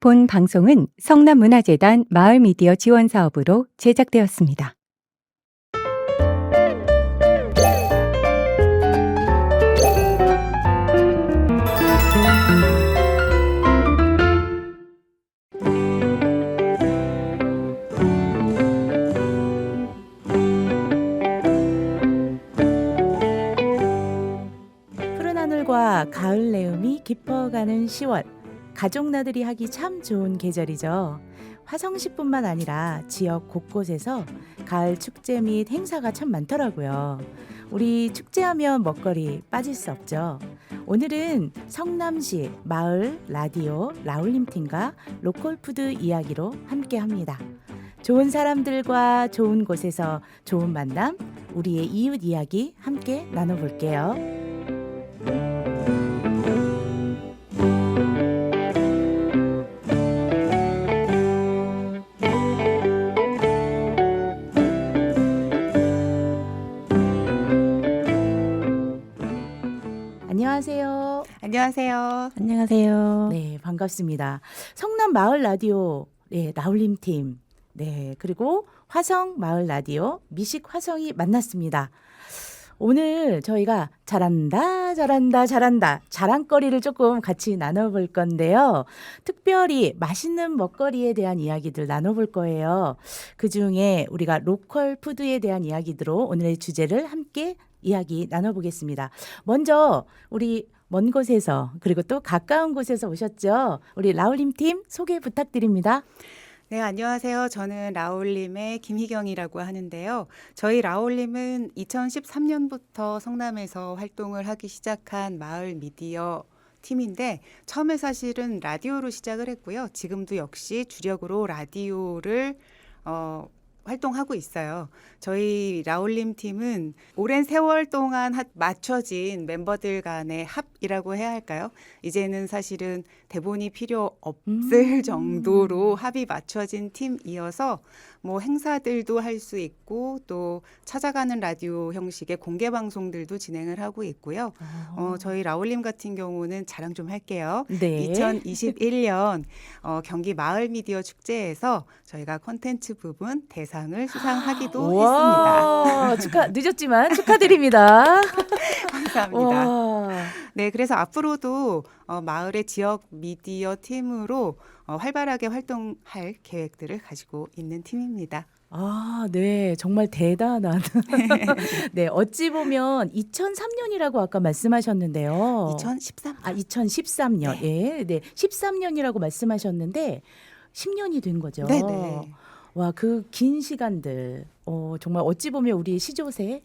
본 방송은 성남문화재단 마을미디어 지원사업으로 제작되었습니다. 푸른 하늘과 가을 내음이 깊어가는 10월. 가족 나들이 하기 참 좋은 계절이죠. 화성시뿐만 아니라 지역 곳곳에서 가을 축제 및 행사가 참 많더라고요. 우리 축제하면 먹거리 빠질 수 없죠. 오늘은 성남시 마을 라디오 라울림 팀과 로컬 푸드 이야기로 함께합니다. 좋은 사람들과 좋은 곳에서 좋은 만남, 우리의 이웃 이야기 함께 나눠볼게요. 안녕하세요. 안녕하세요. 안녕하세요. 네, 반갑습니다. 성남 마을 라디오 라울림 팀. 네, 그리고 화성 마을 라디오 미식 화성이 만났습니다. 오늘 저희가 잘한다 자랑거리를 조금 같이 나눠볼 건데요. 특별히 맛있는 먹거리에 대한 이야기들 나눠볼 거예요. 그중에 우리가 로컬 푸드에 대한 이야기들로 오늘의 주제를 함께 이야기 나눠보겠습니다. 먼저 우리 먼 곳에서 그리고 또 가까운 곳에서 오셨죠. 우리 라울림 팀 소개 부탁드립니다. 네, 안녕하세요. 저는 라울림의 김희경이라고 하는데요. 저희 라울림은 2013년부터 성남에서 활동을 하기 시작한 마을 미디어 팀인데 처음에 사실은 라디오로 시작을 했고요. 지금도 역시 주력으로 라디오를 활동하고 있어요. 저희 라울림 팀은 오랜 세월 동안 맞춰진 멤버들 간의 합이라고 해야 할까요? 이제는 사실은 대본이 필요 없을 정도로 합이 맞춰진 팀이어서 뭐 행사들도 할 수 있고 또 찾아가는 라디오 형식의 공개 방송들도 진행을 하고 있고요. 저희 라울림 같은 경우는 자랑 좀 할게요. 네. 2021년 경기 마을 미디어 축제에서 저희가 콘텐츠 부분 대상을 수상하기도 했습니다. 늦었지만 축하드립니다. 감사합니다. 와. 네, 그래서 앞으로도 마을의 지역 미디어 팀으로 활발하게 활동할 계획들을 가지고 있는 팀입니다. 아, 네. 정말 대단한. 네, 어찌 보면 2003년이라고 아까 말씀하셨는데요. 2013년. 2013년. 예. 네. 13년이라고 말씀하셨는데 10년이 된 거죠. 네네. 와, 그 긴 시간들. 정말 어찌 보면 우리 시조새,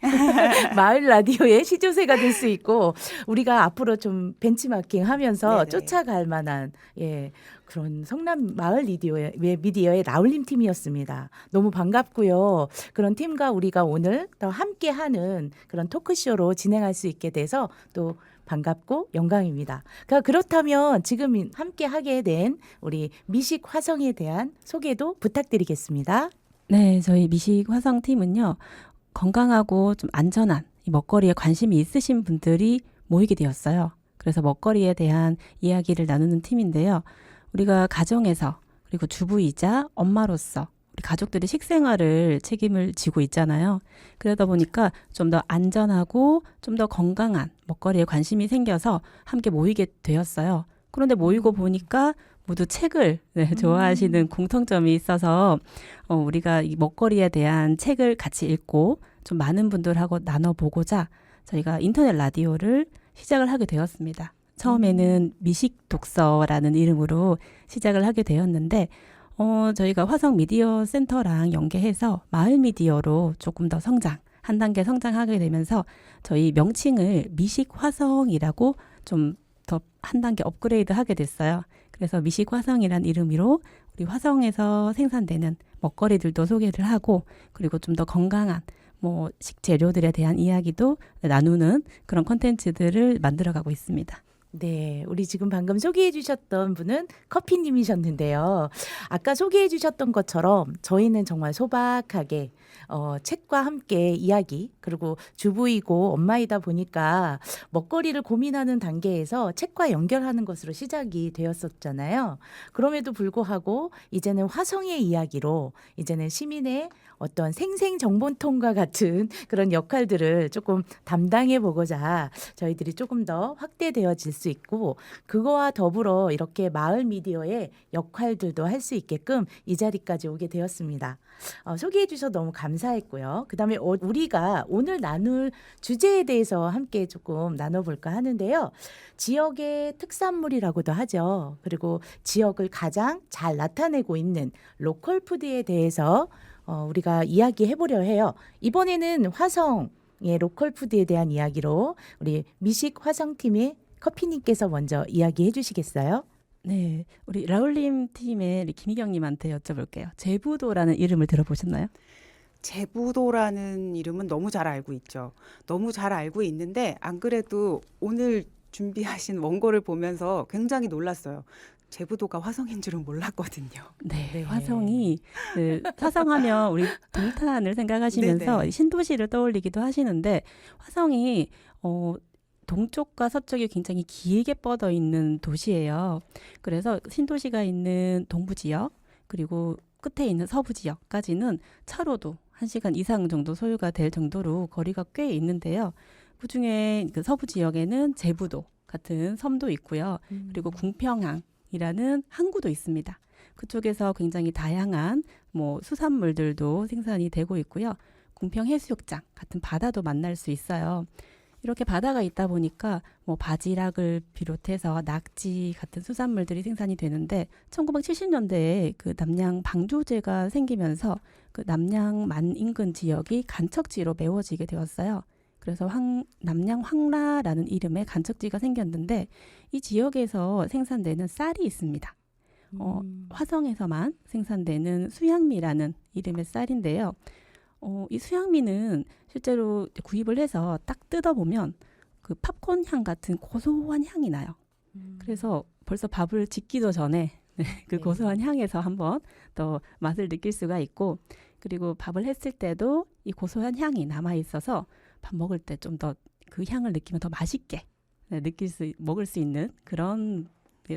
마을 라디오의 시조새가 될 수 있고, 우리가 앞으로 좀 벤치마킹 하면서 네네. 쫓아갈 만한, 그런 성남 마을 미디어의 라울림 팀이었습니다. 너무 반갑고요. 그런 팀과 우리가 오늘 더 함께 하는 그런 토크쇼로 진행할 수 있게 돼서 또 반갑고 영광입니다. 그렇다면 지금 함께 하게 된 우리 미식 화성에 대한 소개도 부탁드리겠습니다. 네, 저희 미식 화성팀은요, 건강하고 좀 안전한 이 먹거리에 관심이 있으신 분들이 모이게 되었어요. 그래서 먹거리에 대한 이야기를 나누는 팀인데요. 우리가 가정에서 그리고 주부이자 엄마로서 우리 가족들의 식생활을 책임을 지고 있잖아요. 그러다 보니까 좀 더 안전하고 좀 더 건강한 먹거리에 관심이 생겨서 함께 모이게 되었어요. 그런데 모이고 보니까 모두 책을 좋아하시는 공통점이 있어서 우리가 이 먹거리에 대한 책을 같이 읽고 좀 많은 분들하고 나눠보고자 저희가 인터넷 라디오를 시작을 하게 되었습니다. 처음에는 미식 독서라는 이름으로 시작을 하게 되었는데 저희가 화성 미디어 센터랑 연계해서 마을 미디어로 조금 더 한 단계 성장하게 되면서 저희 명칭을 미식 화성이라고 좀 더 한 단계 업그레이드 하게 됐어요. 그래서 미식 화성이란 이름으로 우리 화성에서 생산되는 먹거리들도 소개를 하고 그리고 좀 더 건강한 식재료들에 대한 이야기도 나누는 그런 콘텐츠들을 만들어가고 있습니다. 네, 우리 지금 방금 소개해 주셨던 분은 커피님이셨는데요. 아까 소개해 주셨던 것처럼 저희는 정말 소박하게 책과 함께 이야기, 그리고 주부이고 엄마이다 보니까 먹거리를 고민하는 단계에서 책과 연결하는 것으로 시작이 되었었잖아요. 그럼에도 불구하고 이제는 화성의 이야기로 이제는 시민의 어떤 생생정보통과 같은 그런 역할들을 조금 담당해 보고자 저희들이 조금 더 확대되어질 수 있고, 그거와 더불어 이렇게 마을 미디어의 역할들도 할 수 있게끔 이 자리까지 오게 되었습니다. 소개해 주셔서 너무 감사했고요. 그다음에 우리가 오늘 나눌 주제에 대해서 함께 조금 나눠볼까 하는데요. 지역의 특산물이라고도 하죠. 그리고 지역을 가장 잘 나타내고 있는 로컬 푸드에 대해서 우리가 이야기해 보려 해요. 이번에는 화성의 로컬 푸드에 대한 이야기로 우리 미식 화성팀의 커피님께서 먼저 이야기해 주시겠어요? 네, 우리 라울림 팀의 우리 김희경님한테 여쭤볼게요. 제부도라는 이름을 들어보셨나요? 제부도라는 이름은 너무 잘 알고 있죠. 너무 잘 알고 있는데 안 그래도 오늘 준비하신 원고를 보면서 굉장히 놀랐어요. 제부도가 화성인 줄은 몰랐거든요. 네, 네. 화성이 화성하면 우리 동탄을 생각하시면서 네네. 신도시를 떠올리기도 하시는데 화성이 동쪽과 서쪽이 굉장히 길게 뻗어 있는 도시예요. 그래서 신도시가 있는 동부 지역 그리고 끝에 있는 서부 지역까지는 차로도 1시간 이상 정도 소요가 될 정도로 거리가 꽤 있는데요. 그중에 그 서부 지역에는 제부도 같은 섬도 있고요. 그리고 궁평항이라는 항구도 있습니다. 그쪽에서 굉장히 다양한 수산물들도 생산이 되고 있고요. 궁평해수욕장 같은 바다도 만날 수 있어요. 이렇게 바다가 있다 보니까 바지락을 비롯해서 낙지 같은 수산물들이 생산이 되는데 1970년대에 그 남양 방조제가 생기면서 그 남양 만 인근 지역이 간척지로 메워지게 되었어요. 그래서 남양 황라라는 이름의 간척지가 생겼는데 이 지역에서 생산되는 쌀이 있습니다. 화성에서만 생산되는 수양미라는 이름의 쌀인데요. 이 수양미는 실제로 구입을 해서 딱 뜯어보면 그 팝콘 향 같은 고소한 향이 나요. 그래서 벌써 밥을 짓기도 전에 그 네. 고소한 향에서 한번 더 맛을 느낄 수가 있고, 그리고 밥을 했을 때도 이 고소한 향이 남아 있어서 밥 먹을 때 좀 더 그 향을 느끼면 더 맛있게 먹을 수 있는 그런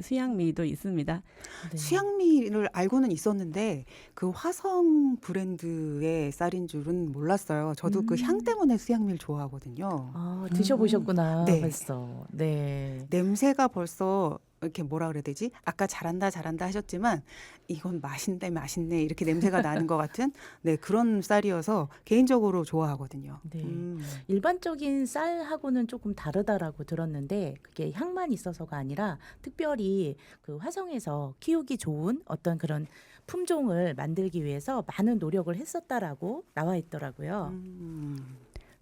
수양미도 있습니다. 네. 수양미를 알고는 있었는데 그 화성 브랜드의 쌀인 줄은 몰랐어요. 저도 그 향 때문에 수양미를 좋아하거든요. 드셔보셨구나. 네. 벌써. 네. 냄새가 벌써 이렇게 뭐라 그래야 되지? 아까 잘한다 하셨지만 이건 맛있네 이렇게 냄새가 나는 것 같은 그런 쌀이어서 개인적으로 좋아하거든요. 네. 일반적인 쌀하고는 조금 다르다라고 들었는데 그게 향만 있어서가 아니라 특별히 그 화성에서 키우기 좋은 어떤 그런 품종을 만들기 위해서 많은 노력을 했었다라고 나와 있더라고요.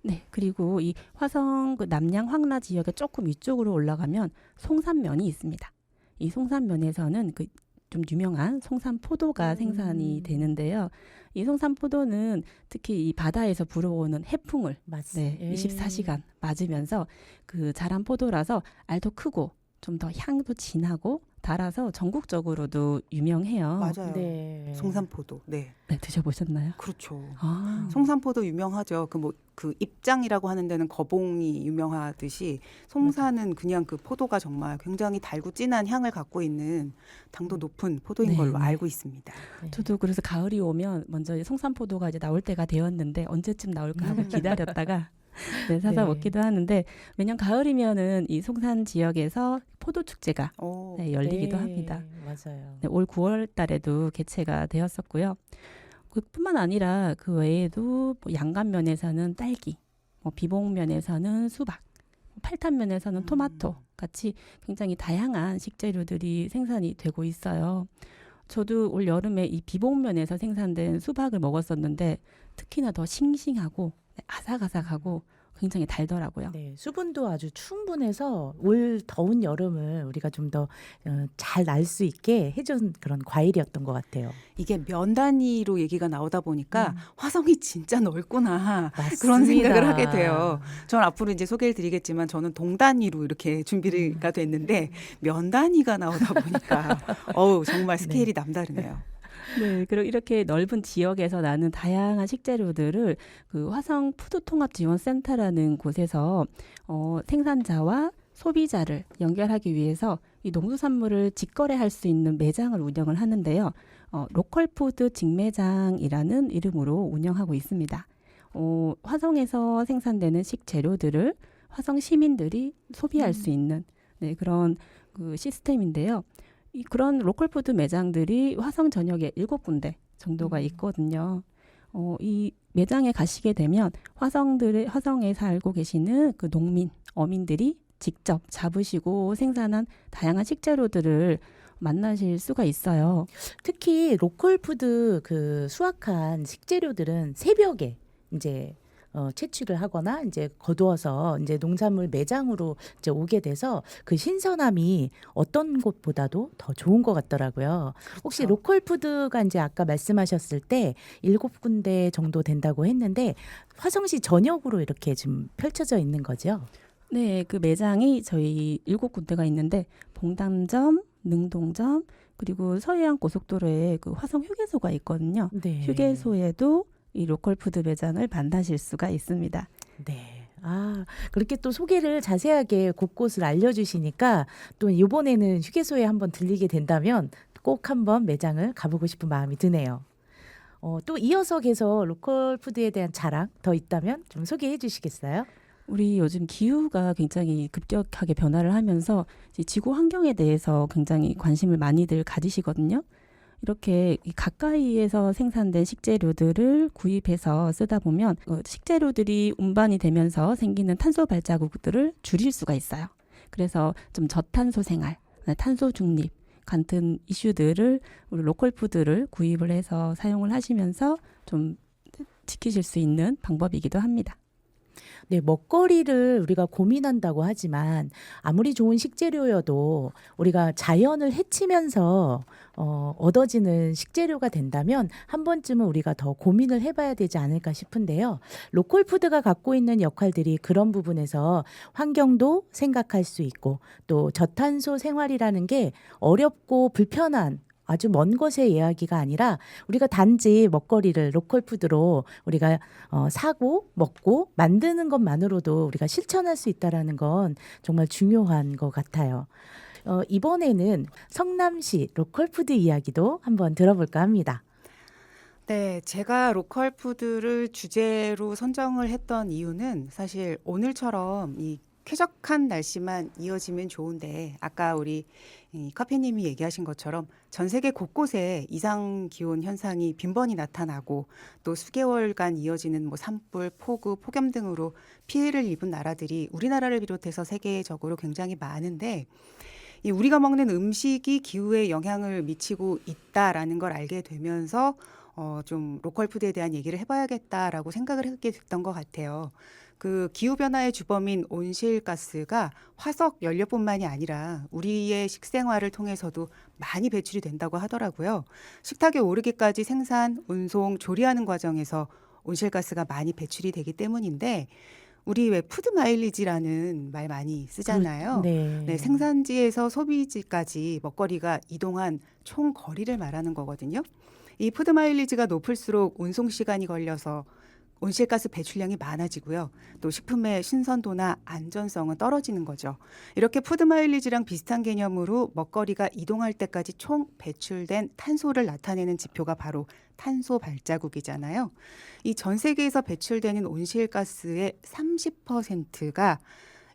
네, 그리고 이 화성 그 남양 황라 지역의 조금 위쪽으로 올라가면 송산면이 있습니다. 이 송산면에서는 그 좀 유명한 송산포도가 생산이 되는데요. 이 송산포도는 특히 이 바다에서 불어오는 해풍을 맞습니다. 24시간 맞으면서 그 자란 포도라서 알도 크고 좀 더 향도 진하고 달아서 전국적으로도 유명해요. 맞아요. 네. 송산포도. 네. 네, 드셔보셨나요? 그렇죠. 아, 송산포도 유명하죠. 그 입장이라고 하는 데는 거봉이 유명하듯이 송산은 그냥 그 포도가 정말 굉장히 달고 진한 향을 갖고 있는 당도 높은 포도인 네, 걸로 네. 알고 있습니다. 네. 저도 그래서 가을이 오면 먼저 송산포도가 이제 나올 때가 되었는데 언제쯤 나올까 하고 기다렸다가 사서 네. 먹기도 하는데, 매년 가을이면은 이 송산 지역에서 포도 축제가 열리기도 네, 합니다. 맞아요. 올 9월 달에도 개최가 되었었고요. 그뿐만 아니라 그 외에도 양간면에서는 딸기, 비봉면에서는 수박, 팔탄면에서는 토마토 같이 굉장히 다양한 식재료들이 생산이 되고 있어요. 저도 올 여름에 이 비봉면에서 생산된 수박을 먹었었는데 특히나 더 싱싱하고 아삭아삭하고 굉장히 달더라고요. 네, 수분도 아주 충분해서 올 더운 여름을 우리가 좀 더 잘 날 수 있게 해준 그런 과일이었던 것 같아요. 이게 면 단위로 얘기가 나오다 보니까 화성이 진짜 넓구나 그런 맞습니다. 생각을 하게 돼요. 전 앞으로 이제 소개를 드리겠지만 저는 동 단위로 이렇게 준비가 됐는데 면 단위가 나오다 보니까 어우 정말 스케일이 남다르네요. 네, 그리고 이렇게 넓은 지역에서 나는 다양한 식재료들을 그 화성 푸드통합지원센터라는 곳에서 생산자와 소비자를 연결하기 위해서 이 농수산물을 직거래할 수 있는 매장을 운영을 하는데요. 로컬푸드 직매장이라는 이름으로 운영하고 있습니다. 화성에서 생산되는 식재료들을 화성 시민들이 소비할 수 있는 네, 그런 그 시스템인데요. 그런 로컬푸드 매장들이 화성 전역에 7군데 정도가 있거든요. 이 매장에 가시게 되면 화성에 살고 계시는 그 농민, 어민들이 직접 잡으시고 생산한 다양한 식재료들을 만나실 수가 있어요. 특히 로컬푸드 그 수확한 식재료들은 새벽에 이제 채취를 하거나 이제 거두어서 이제 농산물 매장으로 이제 오게 돼서 그 신선함이 어떤 곳보다도 더 좋은 것 같더라고요. 혹시 그렇죠. 로컬푸드가 이제 아까 말씀하셨을 때 7군데 정도 된다고 했는데 화성시 전역으로 이렇게 지금 펼쳐져 있는 거죠? 네, 그 매장이 저희 7군데가 있는데 봉담점, 능동점, 그리고 서해안 고속도로에 그 화성 휴게소가 있거든요. 네. 휴게소에도 이 로컬푸드 매장을 만나실 수가 있습니다. 네. 그렇게 또 소개를 자세하게 곳곳을 알려주시니까 또 이번에는 휴게소에 한번 들리게 된다면 꼭 한번 매장을 가보고 싶은 마음이 드네요. 또 이어서 계속 로컬푸드에 대한 자랑 더 있다면 좀 소개해 주시겠어요? 우리 요즘 기후가 굉장히 급격하게 변화를 하면서 이제 지구 환경에 대해서 굉장히 관심을 많이들 가지시거든요. 이렇게 가까이에서 생산된 식재료들을 구입해서 쓰다 보면 식재료들이 운반이 되면서 생기는 탄소 발자국들을 줄일 수가 있어요. 그래서 좀 저탄소 생활, 탄소 중립 같은 이슈들을 우리 로컬푸드를 구입을 해서 사용을 하시면서 좀 지키실 수 있는 방법이기도 합니다. 네, 먹거리를 우리가 고민한다고 하지만 아무리 좋은 식재료여도 우리가 자연을 해치면서 얻어지는 식재료가 된다면 한 번쯤은 우리가 더 고민을 해봐야 되지 않을까 싶은데요. 로컬푸드가 갖고 있는 역할들이 그런 부분에서 환경도 생각할 수 있고 또 저탄소 생활이라는 게 어렵고 불편한 아주 먼 곳의 이야기가 아니라 우리가 단지 먹거리를 로컬푸드로 우리가 사고 먹고 만드는 것만으로도 우리가 실천할 수 있다라는 건 정말 중요한 것 같아요. 이번에는 성남시 로컬푸드 이야기도 한번 들어볼까 합니다. 네, 제가 로컬 푸드를 주제로 선정을 했던 이유는 사실 오늘처럼 이 쾌적한 날씨만 이어지면 좋은데 아까 우리 이 카페님이 얘기하신 것처럼 전 세계 곳곳에 이상 기온 현상이 빈번히 나타나고 또 수개월간 이어지는 뭐 산불, 폭우, 폭염 등으로 피해를 입은 나라들이 우리나라를 비롯해서 세계적으로 굉장히 많은데 이 우리가 먹는 음식이 기후에 영향을 미치고 있다라는 걸 알게 되면서 좀 로컬 푸드에 대한 얘기를 해봐야겠다라고 생각을 하게 됐던 것 같아요. 그 기후변화의 주범인 온실가스가 화석 연료뿐만이 아니라 우리의 식생활을 통해서도 많이 배출이 된다고 하더라고요. 식탁에 오르기까지 생산, 운송, 조리하는 과정에서 온실가스가 많이 배출이 되기 때문인데 우리 왜 푸드 마일리지라는 말 많이 쓰잖아요. 네, 생산지에서 소비지까지 먹거리가 이동한 총 거리를 말하는 거거든요. 이 푸드 마일리지가 높을수록 운송 시간이 걸려서 온실가스 배출량이 많아지고요. 또 식품의 신선도나 안전성은 떨어지는 거죠. 이렇게 푸드 마일리지랑 비슷한 개념으로 먹거리가 이동할 때까지 총 배출된 탄소를 나타내는 지표가 바로 탄소 발자국이잖아요. 이 전 세계에서 배출되는 온실가스의 30%가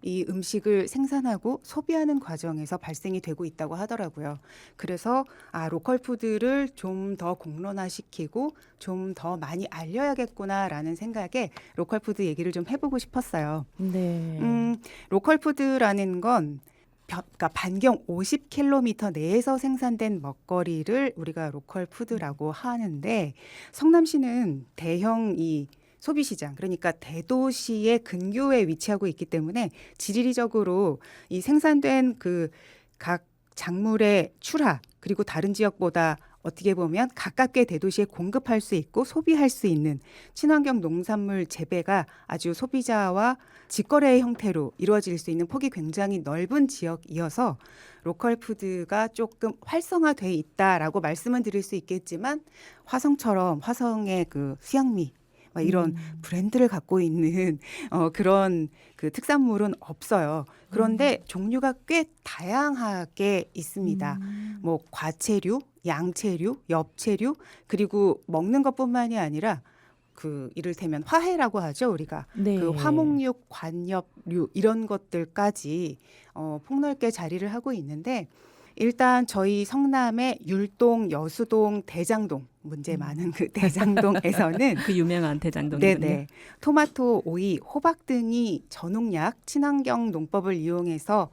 이 음식을 생산하고 소비하는 과정에서 발생이 되고 있다고 하더라고요. 그래서 로컬 푸드를 좀 더 공론화시키고 좀 더 많이 알려야겠구나라는 생각에 로컬 푸드 얘기를 좀 해보고 싶었어요. 네. 로컬 푸드라는 건 그러니까 반경 50km 내에서 생산된 먹거리를 우리가 로컬 푸드라고 하는데 성남시는 대형 이 소비 시장, 그러니까 대도시의 근교에 위치하고 있기 때문에 지리적으로 이 생산된 그 각 작물의 출하, 그리고 다른 지역보다 어떻게 보면 가깝게 대도시에 공급할 수 있고 소비할 수 있는 친환경 농산물 재배가 아주 소비자와 직거래의 형태로 이루어질 수 있는 폭이 굉장히 넓은 지역이어서 로컬 푸드가 조금 활성화돼 있다라고 말씀은 드릴 수 있겠지만 화성처럼 화성의 그 수양미 막 이런 브랜드를 갖고 있는 그런 그 특산물은 없어요. 그런데 종류가 꽤 다양하게 있습니다. 뭐 과채류, 양채류, 엽채류, 그리고 먹는 것뿐만이 아니라 그 이를테면 화해라고 하죠. 우리가 네. 그 화목육, 관엽류 이런 것들까지 폭넓게 자리를 하고 있는데 일단 저희 성남의 율동, 여수동, 대장동 문제 많은 그 대장동에서는 그 유명한 대장동이군요. 네네. 토마토, 오이, 호박 등이 저농약 친환경 농법을 이용해서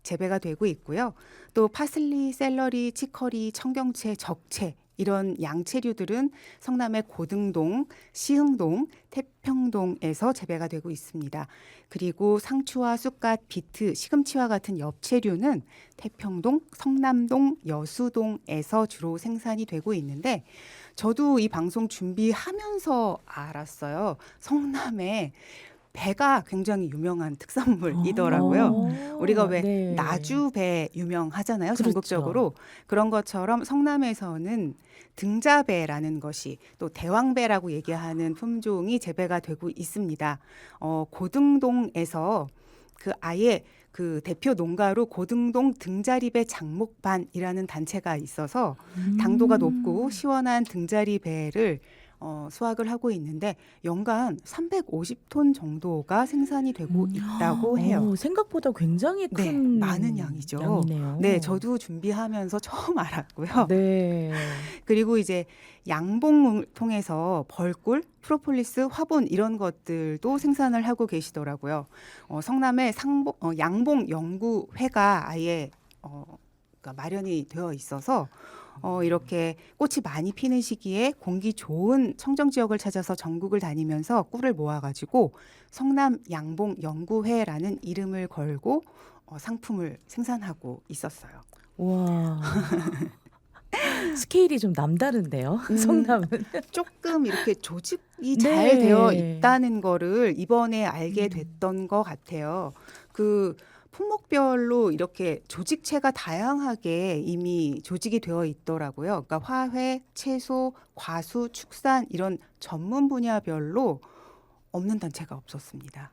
재배가 되고 있고요. 또 파슬리, 샐러리, 치커리, 청경채, 적채 이런 양채류들은 성남의 고등동, 시흥동, 태평동에서 재배가 되고 있습니다. 그리고 상추와 쑥갓, 비트, 시금치와 같은 엽채류는 태평동, 성남동, 여수동에서 주로 생산이 되고 있는데 저도 이 방송 준비하면서 알았어요. 성남에 배가 굉장히 유명한 특산물이더라고요. 우리가 왜 네. 나주배 유명하잖아요. 그렇죠. 전국적으로. 그런 것처럼 성남에서는 등자배라는 것이 또 대왕배라고 얘기하는 품종이 재배가 되고 있습니다. 고등동에서 그 아예 그 대표 농가로 고등동 등자리배 장목반이라는 단체가 있어서 당도가 높고 시원한 등자리배를 수확을 하고 있는데 연간 350톤 정도가 생산이 되고 있다고 해요. 생각보다 굉장히 네, 큰 많은 양이죠. 양이네요. 네, 저도 준비하면서 처음 알았고요. 네. 그리고 이제 양봉을 통해서 벌꿀, 프로폴리스, 화분 이런 것들도 생산을 하고 계시더라고요. 성남에 양봉 연구회가 아예 그러니까 마련이 되어 있어서 이렇게 꽃이 많이 피는 시기에 공기 좋은 청정 지역을 찾아서 전국을 다니면서 꿀을 모아가지고 성남 양봉 연구회라는 이름을 걸고 상품을 생산하고 있었어요. 와. 스케일이 좀 남다른데요. 성남은. 조금 이렇게 조직이 네. 잘 되어 있다는 거를 이번에 알게 됐던 것 같아요. 그 품목별로 이렇게 조직체가 다양하게 이미 조직이 되어 있더라고요. 그러니까 화훼, 채소, 과수, 축산 이런 전문 분야별로 없는 단체가 없었습니다.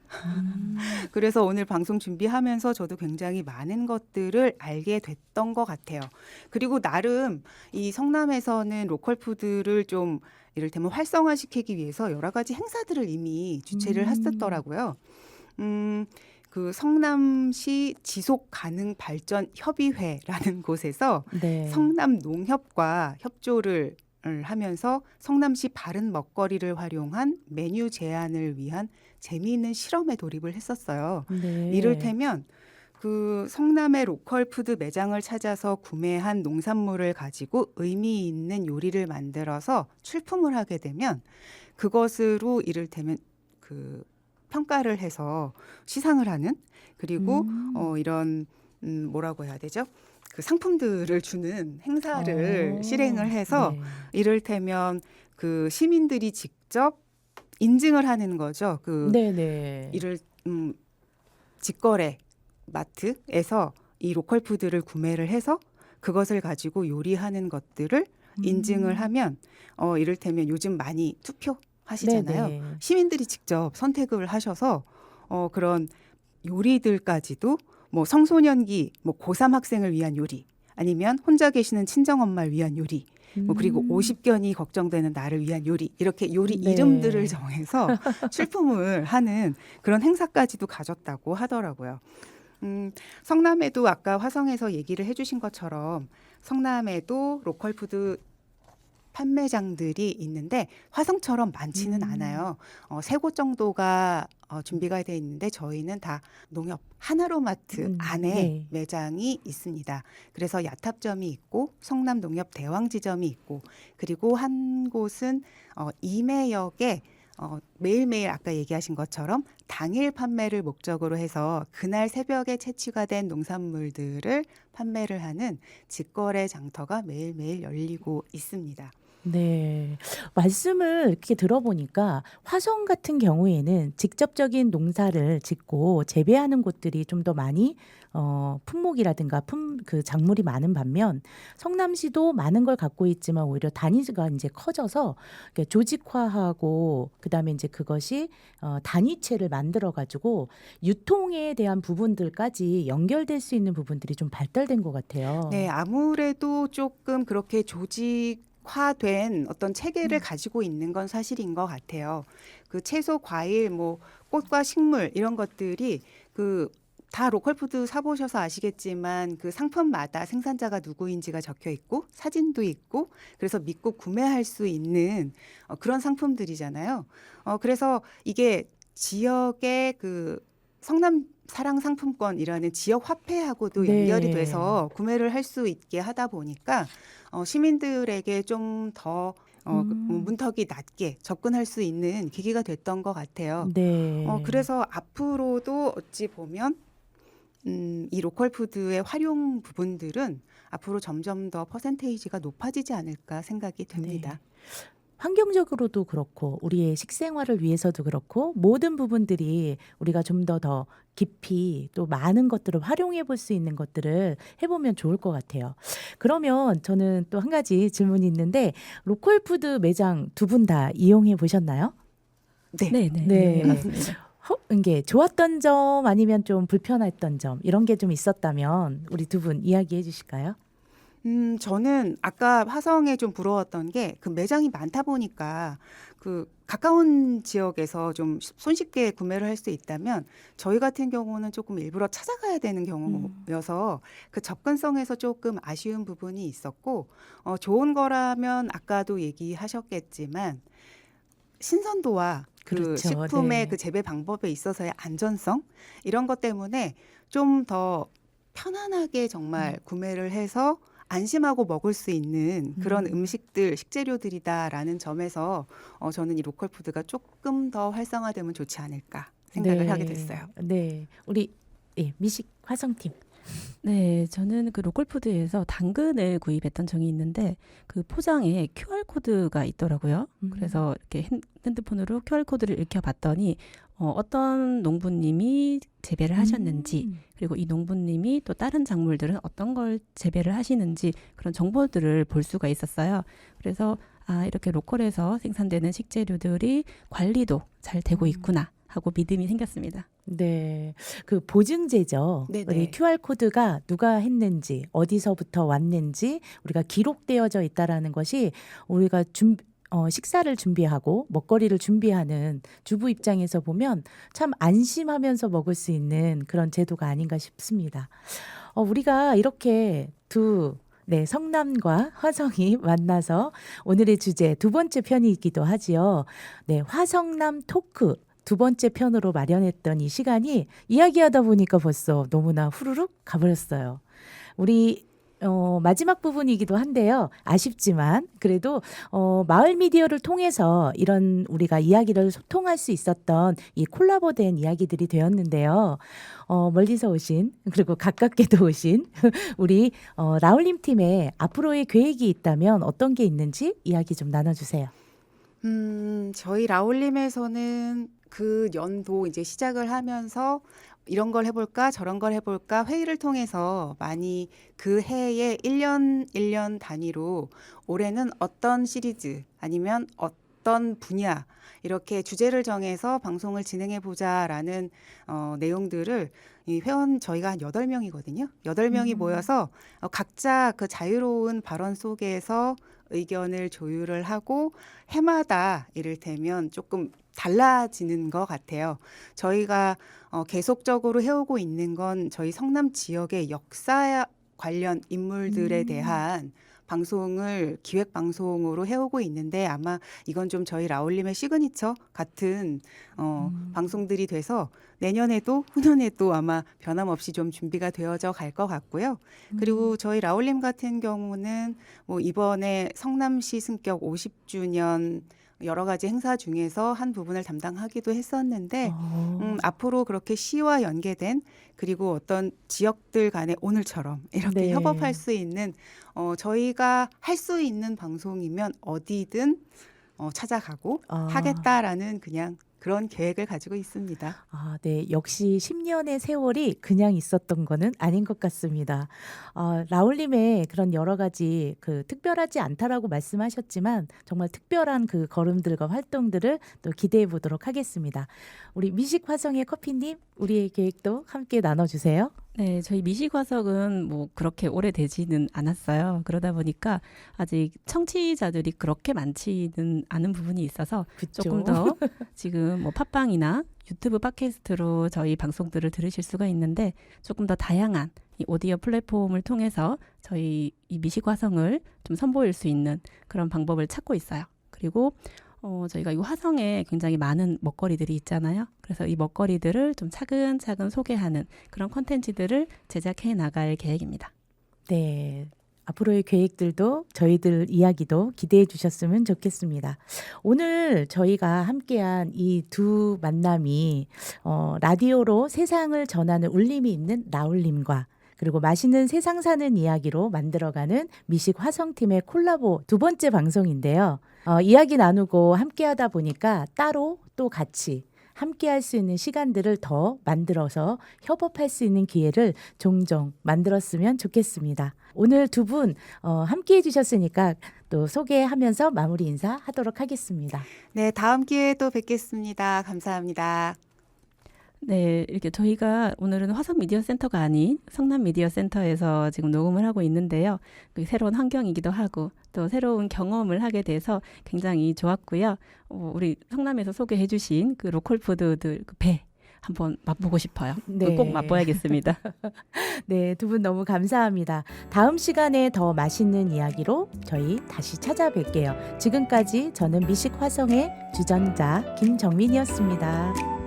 그래서 오늘 방송 준비하면서 저도 굉장히 많은 것들을 알게 됐던 것 같아요. 그리고 나름 이 성남에서는 로컬 푸드를 좀 이를테면 활성화시키기 위해서 여러 가지 행사들을 이미 주최를 했었더라고요. 그 성남시 지속가능발전협의회라는 곳에서 네. 성남 농협과 협조를 하면서 성남시 바른 먹거리를 활용한 메뉴 제안을 위한 재미있는 실험에 돌입을 했었어요. 네. 이를테면 그 성남의 로컬 푸드 매장을 찾아서 구매한 농산물을 가지고 의미 있는 요리를 만들어서 출품을 하게 되면 그것으로 이를테면 그 평가를 해서 시상을 하는 그리고 이런 뭐라고 해야 되죠? 그 상품들을 주는 행사를 실행을 해서 네. 이를테면 그 시민들이 직접 인증을 하는 거죠. 그 네네. 직거래 마트에서 이 로컬 푸드를 구매를 해서 그것을 가지고 요리하는 것들을 인증을 하면 이를테면 요즘 많이 투표하시잖아요. 네네. 시민들이 직접 선택을 하셔서 그런 요리들까지도 뭐 성소년기, 뭐 고3 학생을 위한 요리, 아니면 혼자 계시는 친정엄마를 위한 요리, 뭐 그리고 50견이 걱정되는 나를 위한 요리, 이렇게 요리 네. 이름들을 정해서 출품을 하는 그런 행사까지도 가졌다고 하더라고요. 성남에도 아까 화성에서 얘기를 해주신 것처럼 성남에도 로컬 푸드 판매장들이 있는데 화성처럼 많지는 않아요. 3곳 정도가 준비가 돼 있는데 저희는 다 농협 하나로마트 안에 네. 매장이 있습니다. 그래서 야탑점이 있고 성남 농협 대왕지점이 있고 그리고 한 곳은 임해역에 매일매일 아까 얘기하신 것처럼 당일 판매를 목적으로 해서 그날 새벽에 채취가 된 농산물들을 판매를 하는 직거래 장터가 매일매일 열리고 있습니다. 네. 말씀을 이렇게 들어보니까 화성 같은 경우에는 직접적인 농사를 짓고 재배하는 곳들이 좀 더 많이 품목이라든가 그 작물이 많은 반면 성남시도 많은 걸 갖고 있지만 오히려 단위가 이제 커져서 이렇게 조직화하고 그다음에 이제 그것이 단위체를 만들어 가지고 유통에 대한 부분들까지 연결될 수 있는 부분들이 좀 발달된 것 같아요. 네, 아무래도 조금 그렇게 조직화된 어떤 체계를 가지고 있는 건 사실인 것 같아요. 그 채소, 과일, 뭐 꽃과 식물 이런 것들이 다 로컬푸드 사보셔서 아시겠지만 그 상품마다 생산자가 누구인지가 적혀 있고 사진도 있고 그래서 믿고 구매할 수 있는 그런 상품들이잖아요. 그래서 이게 지역의 그 성남 사랑 상품권이라는 지역 화폐하고도 네. 연결이 돼서 구매를 할 수 있게 하다 보니까 시민들에게 좀 더 문턱이 낮게 접근할 수 있는 계기가 됐던 것 같아요. 네. 그래서 앞으로도 어찌 보면 이 로컬푸드의 활용 부분들은 앞으로 점점 더 퍼센테이지가 높아지지 않을까 생각이 됩니다. 환경적으로도 그렇고 우리의 식생활을 위해서도 그렇고 모든 부분들이 우리가 좀 더 깊이 또 많은 것들을 활용해 볼 수 있는 것들을 해보면 좋을 것 같아요. 그러면 저는 또 한 가지 질문이 있는데 로컬푸드 매장 두 분 다 이용해 보셨나요? 네. 네, 네, 네. 맞습니다. 이게 좋았던 점 아니면 좀 불편했던 점 이런 게 좀 있었다면 우리 두 분 이야기해 주실까요? 저는 아까 화성에 좀 부러웠던 게 그 매장이 많다 보니까 그 가까운 지역에서 좀 손쉽게 구매를 할 수 있다면 저희 같은 경우는 조금 일부러 찾아가야 되는 경우여서 그 접근성에서 조금 아쉬운 부분이 있었고 좋은 거라면 아까도 얘기하셨겠지만 신선도와 그 그렇죠. 식품의 네. 그 재배 방법에 있어서의 안전성 이런 것 때문에 좀 더 편안하게 정말 구매를 해서 안심하고 먹을 수 있는 그런 음식들, 식재료들이다라는 점에서 저는 이 로컬푸드가 조금 더 활성화되면 좋지 않을까 생각을 하게 됐어요. 네. 우리 미식 화성팀. 네, 저는 그 로컬푸드에서 당근을 구입했던 적이 있는데 그 포장에 QR코드가 있더라고요. 그래서 이렇게 핸드폰으로 QR코드를 읽혀봤더니 어떤 농부님이 재배를 하셨는지 그리고 이 농부님이 또 다른 작물들은 어떤 걸 재배를 하시는지 그런 정보들을 볼 수가 있었어요. 그래서 이렇게 로컬에서 생산되는 식재료들이 관리도 잘 되고 있구나 하고 믿음이 생겼습니다. 네. 그 보증제죠. 네네. 우리 QR코드가 누가 했는지, 어디서부터 왔는지 우리가 기록되어져 있다라는 것이 우리가 식사를 준비하고 먹거리를 준비하는 주부 입장에서 보면 참 안심하면서 먹을 수 있는 그런 제도가 아닌가 싶습니다. 우리가 이렇게 성남과 화성이 만나서 오늘의 주제 두 번째 편이기도 하지요. 네, 화성남 토크. 두 번째 편으로 마련했던 이 시간이 이야기하다 보니까 벌써 너무나 후루룩 가버렸어요. 우리 마지막 부분이기도 한데요. 아쉽지만 그래도 마을 미디어를 통해서 이런 우리가 이야기를 소통할 수 있었던 이 콜라보된 이야기들이 되었는데요. 멀리서 오신 그리고 가깝게도 오신 우리 라울림 팀의 앞으로의 계획이 있다면 어떤 게 있는지 이야기 좀 나눠주세요. 저희 라울림에서는 그 연도 이제 시작을 하면서 이런 걸 해볼까 저런 걸 해볼까 회의를 통해서 많이 그 해에 1년 단위로 올해는 어떤 시리즈 아니면 어떤 분야 이렇게 주제를 정해서 방송을 진행해 보자라는 내용들을 이 회원 저희가 한 8명이거든요. 8명이 모여서 각자 그 자유로운 발언 속에서 의견을 조율을 하고 해마다 이를테면 조금 달라지는 것 같아요. 저희가 계속적으로 해오고 있는 건 저희 성남 지역의 역사 관련 인물들에 대한 방송을 기획 방송으로 해오고 있는데 아마 이건 좀 저희 라울림의 시그니처 같은 방송들이 돼서 내년에도 후년에도 아마 변함없이 좀 준비가 되어져 갈 것 같고요. 그리고 저희 라울림 같은 경우는 뭐 이번에 성남시 승격 50주년 여러 가지 행사 중에서 한 부분을 담당하기도 했었는데 어. 앞으로 그렇게 시와 연계된 그리고 어떤 지역들 간에 오늘처럼 이렇게 네. 협업할 수 있는 저희가 할 수 있는 방송이면 어디든 찾아가고 아. 하겠다라는 그냥 그런 계획을 가지고 있습니다. 아, 네. 역시 10년의 세월이 그냥 있었던 거는 아닌 것 같습니다. 라울님의 그런 여러 가지 그 특별하지 않다라고 말씀하셨지만 정말 특별한 그 걸음들과 활동들을 또 기대해 보도록 하겠습니다. 우리 미식화성의 커피님, 우리의 계획도 함께 나눠주세요. 네, 저희 미식화석은 뭐 그렇게 오래되지는 않았어요. 그러다 보니까 아직 청취자들이 그렇게 많지는 않은 부분이 있어서 그쵸? 조금 더 지금 뭐 팟빵이나 유튜브 팟캐스트로 저희 방송들을 들으실 수가 있는데 조금 더 다양한 이 오디오 플랫폼을 통해서 저희 이 미식화성을 좀 선보일 수 있는 그런 방법을 찾고 있어요. 그리고 저희가 이 화성에 굉장히 많은 먹거리들이 있잖아요. 그래서 이 먹거리들을 좀 차근차근 소개하는 그런 콘텐츠들을 제작해 나갈 계획입니다. 네. 앞으로의 계획들도 저희들 이야기도 기대해 주셨으면 좋겠습니다. 오늘 저희가 함께한 이 두 만남이 라디오로 세상을 전하는 울림이 있는 라울님과 그리고 맛있는 세상 사는 이야기로 만들어가는 미식 화성팀의 콜라보 두 번째 방송인데요. 이야기 나누고 함께하다 보니까 따로 또 같이 함께할 수 있는 시간들을 더 만들어서 협업할 수 있는 기회를 종종 만들었으면 좋겠습니다. 오늘 두 분 함께해 주셨으니까 또 소개하면서 마무리 인사하도록 하겠습니다. 네, 다음 기회에 또 뵙겠습니다. 감사합니다. 네, 이렇게 저희가 오늘은 화성 미디어 센터가 아닌 성남 미디어 센터에서 지금 녹음을 하고 있는데요. 그 새로운 환경이기도 하고 또 새로운 경험을 하게 돼서 굉장히 좋았고요. 우리 성남에서 소개해 주신 그 로컬 푸드들 그 배 한번 맛보고 싶어요. 네. 꼭 맛봐야겠습니다. 네, 두 분 너무 감사합니다. 다음 시간에 더 맛있는 이야기로 저희 다시 찾아뵐게요. 지금까지 저는 미식 화성의 주전자 김정민이었습니다.